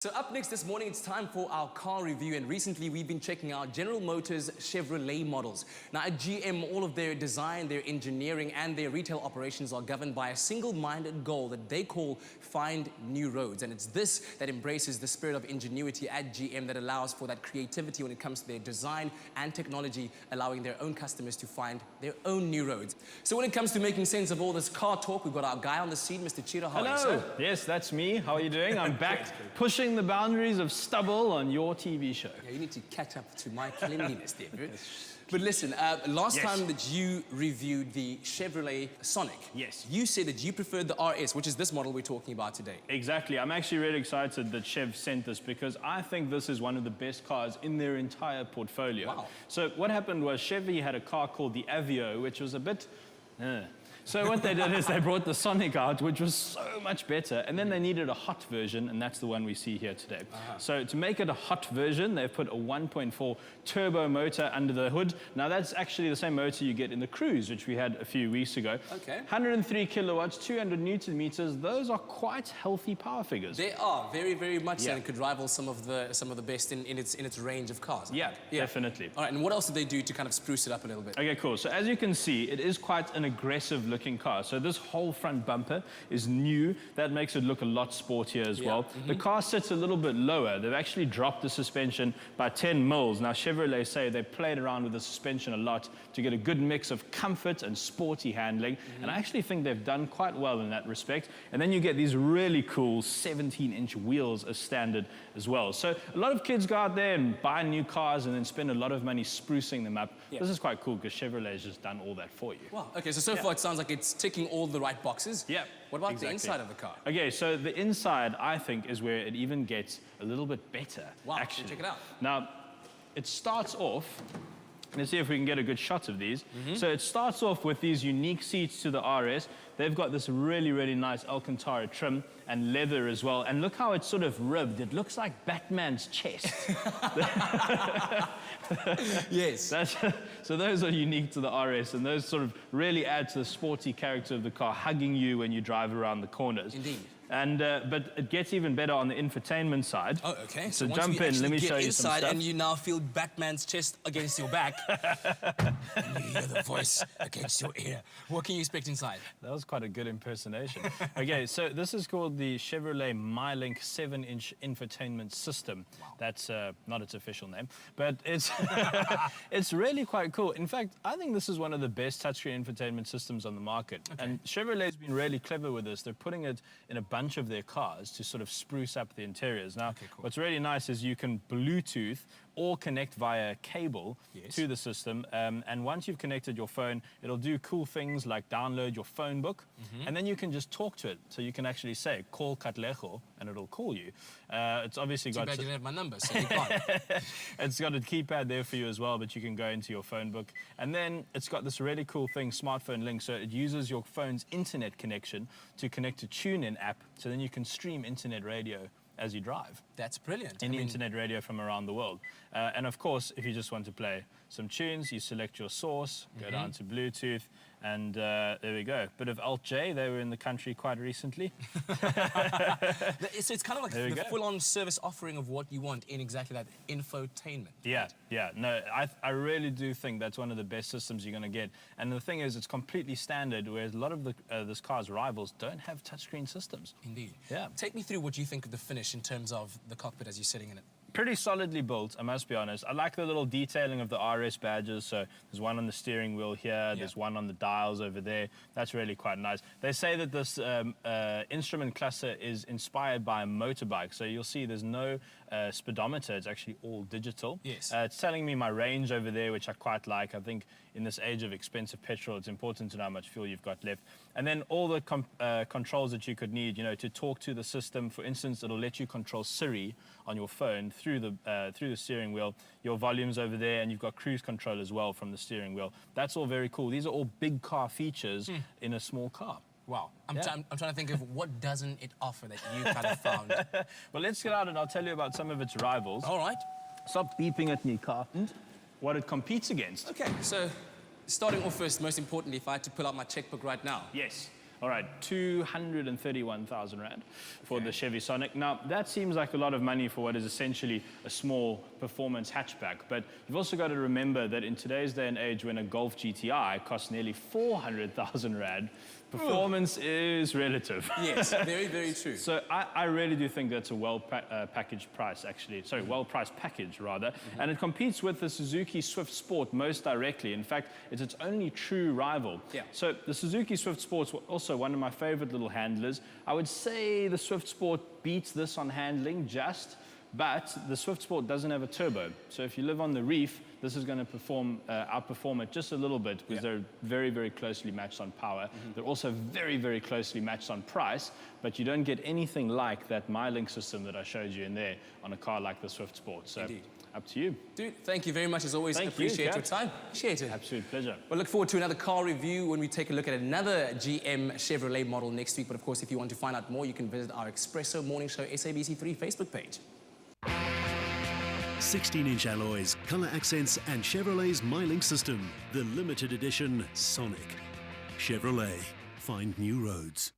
So up next this morning, it's time for our car review, and recently we've been checking out General Motors Chevrolet models. Now at GM, all of their design, their engineering and their retail operations are governed by a single-minded goal that they call Find New Roads. And it's this that embraces the spirit of ingenuity at GM that allows for that creativity when it comes to their design and technology, allowing their own customers to find their own new roads. So when it comes to making sense of all this car talk, we've got our guy on the scene, Mr. Ciro. How are you, sir? Yes, that's me. How are you doing? I'm back pushing the boundaries of stubble on your TV show. Yeah, you need to catch up to my cleanliness there, bro. But listen, last time that you reviewed the Chevrolet Sonic, you said that you preferred the RS, which is this model we're talking about today. Exactly. I'm actually really excited that Chev sent this because I think this is one of the best cars in their entire portfolio. Wow. So what happened was Chevy had a car called the Aveo, which was a bit... So what they did is they brought the Sonic out, which was so much better, and then they needed a hot version, and that's the one we see here today. So to make it a hot version, they've put a 1.4 turbo motor under the hood. Now that's actually the same motor you get in the Cruise, which we had a few weeks ago. 103 kilowatts, 200 Newton meters. Those are quite healthy power figures. They are very, very much so, and could rival some of the best in its range of cars. Yeah, definitely. All right, and what else did they do to kind of spruce it up a little bit? Okay, cool. So as you can see, it is quite an aggressive looking car. So this whole front bumper is new. That makes it look a lot sportier as well. The car sits a little bit lower. They've actually dropped the suspension by 10 mils. Now Chevrolet say they played around with the suspension a lot to get a good mix of comfort and sporty handling. And I actually think they've done quite well in that respect. And then you get these really cool 17-inch wheels as standard as well. So a lot of kids go out there and buy new cars and then spend a lot of money sprucing them up. This is quite cool because Chevrolet has just done all that for you. Wow. Okay, so far it sounds like it's ticking all the right boxes. Yeah. What about the inside of the car? Okay, so the inside, I think, is where it even gets a little bit better. Wow, actually. check it out. Now, it starts off, let's see if we can get a good shot of these. So it starts off with these unique seats to the RS. They've got this really, really nice Alcantara trim and leather as well. And look how it's sort of ribbed. It looks like Batman's chest. Yes. So those are unique to the RS, and those sort of really add to the sporty character of the car, hugging you when you drive around the corners. Indeed. And but it gets even better on the infotainment side. Oh, okay. So jump in, let me show you some stuff. And you now feel Batman's chest against your back. You hear the voice against your ear. What can you expect inside? That was quite a good impersonation. Okay, so this is called the Chevrolet MyLink 7-inch infotainment system. Wow. That's not its official name, but it's it's really quite cool. In fact, I think this is one of the best touchscreen infotainment systems on the market. And Chevrolet's been really clever with this. They're putting it in a bunch of their cars to sort of spruce up the interiors. Now, what's really nice is you can Bluetooth or connect via cable to the system. And once you've connected your phone, it'll do cool things like download your phone book, and then you can just talk to it. So you can actually say, call Katlego, and it'll call you. It's obviously got... Too bad you didn't have my number, so you can't. It's got a keypad there for you as well, but you can go into your phone book. And then it's got this really cool thing, Smartphone Link, so it uses your phone's internet connection to connect to TuneIn app, so then you can stream internet radio as you drive. That's brilliant. Any internet radio from around the world. And of course, if you just want to play some tunes, you select your source, go down to Bluetooth, and there we go. Bit of Alt-J, they were in the country quite recently. So it's kind of like the full-on service offering of what you want in exactly that infotainment. Yeah, yeah. No, I really do think that's one of the best systems you're going to get. And the thing is, it's completely standard, whereas a lot of this car's rivals don't have touchscreen systems. Indeed. Yeah. Take me through what you think of the finish in terms of the cockpit as you're sitting in it. Pretty solidly built, I must be honest. I like the little detailing of the RS badges. So there's one on the steering wheel here, there's one on the dials over there. That's really quite nice. They say that this instrument cluster is inspired by a motorbike. So you'll see there's no speedometer, it's actually all digital. Yes. It's telling me my range over there, which I quite like. I think in this age of expensive petrol, it's important to know how much fuel you've got left. And then all the controls that you could need, you know, to talk to the system. For instance, it'll let you control Siri on your phone through the steering wheel. Your volume's over there, and you've got cruise control as well from the steering wheel. That's all very cool. These are all big car features in a small car. Wow. I'm trying to think of what doesn't it offer that you kind of found. Well, let's get out and I'll tell you about some of its rivals. All right. Stop beeping at me, car. What it competes against. Okay, so starting off first, most importantly, if I had to pull out my checkbook right now. Yes. All right, 231,000 Rand for the Chevy Sonic. Now, that seems like a lot of money for what is essentially a small performance hatchback, but you've also got to remember that in today's day and age, when a Golf GTI costs nearly 400,000 Rand, performance is relative. Yes, very, very true. So I really do think that's a well-packaged price, actually. Sorry, well-priced package, rather. And it competes with the Suzuki Swift Sport most directly. In fact, it's its only true rival. Yeah. So the Suzuki Swift Sport's also one of my favorite little handlers. I would say the Swift Sport beats this on handling just, but the Swift Sport doesn't have a turbo. So if you live on the reef, this is going to outperform it just a little bit because they're very, very closely matched on power. They're also very, very closely matched on price, but you don't get anything like that MyLink system that I showed you in there on a car like the Swift Sport. So Indeed. Up to you. Dude, thank you very much as always. Thank Appreciate you, your time. Appreciate it. Absolute pleasure. We'll look forward to another car review when we take a look at another GM Chevrolet model next week. But of course, if you want to find out more, you can visit our Expresso Morning Show SABC3 Facebook page. 16-inch alloys, color accents, and Chevrolet's MyLink system, the limited edition Sonic. Chevrolet, find new roads.